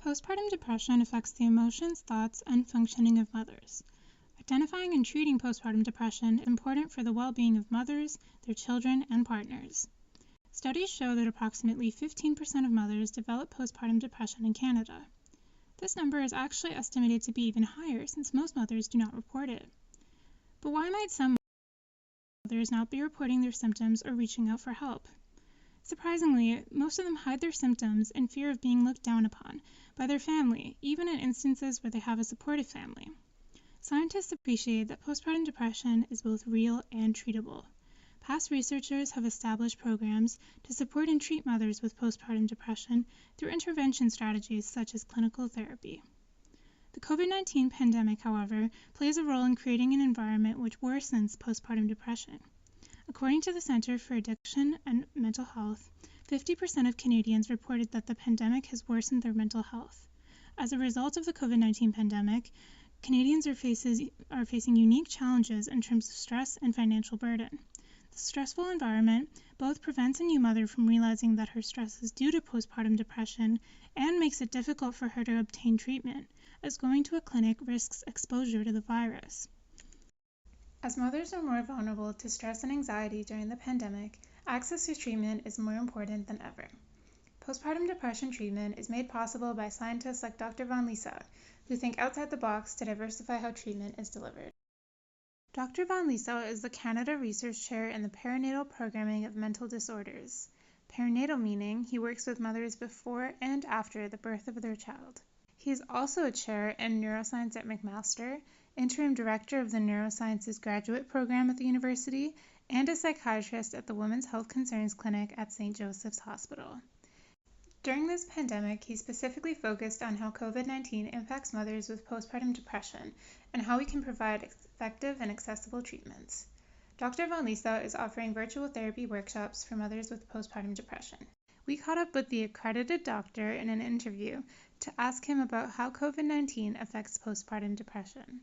Postpartum depression affects the emotions, thoughts, and functioning of mothers. Identifying and treating postpartum depression is important for the well-being of mothers, their children, and partners. Studies show that approximately 15% of mothers develop postpartum depression in Canada. This number is actually estimated to be even higher since most mothers do not report it. But why might some mothers not be reporting their symptoms or reaching out for help? Surprisingly, most of them hide their symptoms in fear of being looked down upon by their family, even in instances where they have a supportive family. Scientists appreciate that postpartum depression is both real and treatable. Past researchers have established programs to support and treat mothers with postpartum depression through intervention strategies such as clinical therapy. The COVID-19 pandemic, however, plays a role in creating an environment which worsens postpartum depression. According to the Centre for Addiction and Mental Health, 50% of Canadians reported that the pandemic has worsened their mental health. As a result of the COVID-19 pandemic, Canadians are facing unique challenges in terms of stress and financial burden. The stressful environment both prevents a new mother from realizing that her stress is due to postpartum depression and makes it difficult for her to obtain treatment, as going to a clinic risks exposure to the virus. As mothers are more vulnerable to stress and anxiety during the pandemic, access to treatment is more important than ever. Postpartum depression treatment is made possible by scientists like Dr. Van Lieshout, who think outside the box to diversify how treatment is delivered. Dr. Van Lieshout is the Canada Research Chair in the Perinatal Programming of Mental Disorders. Perinatal meaning he works with mothers before and after the birth of their child. He is also a chair in neuroscience at McMaster, interim director of the Neurosciences Graduate Program at the university, and a psychiatrist at the Women's Health Concerns Clinic at St. Joseph's Hospital. During this pandemic, he specifically focused on how COVID-19 impacts mothers with postpartum depression and how we can provide effective and accessible treatments. Dr. Van Lieshout is offering virtual therapy workshops for mothers with postpartum depression. We caught up with the accredited doctor in an interview to ask him about how COVID-19 affects postpartum depression.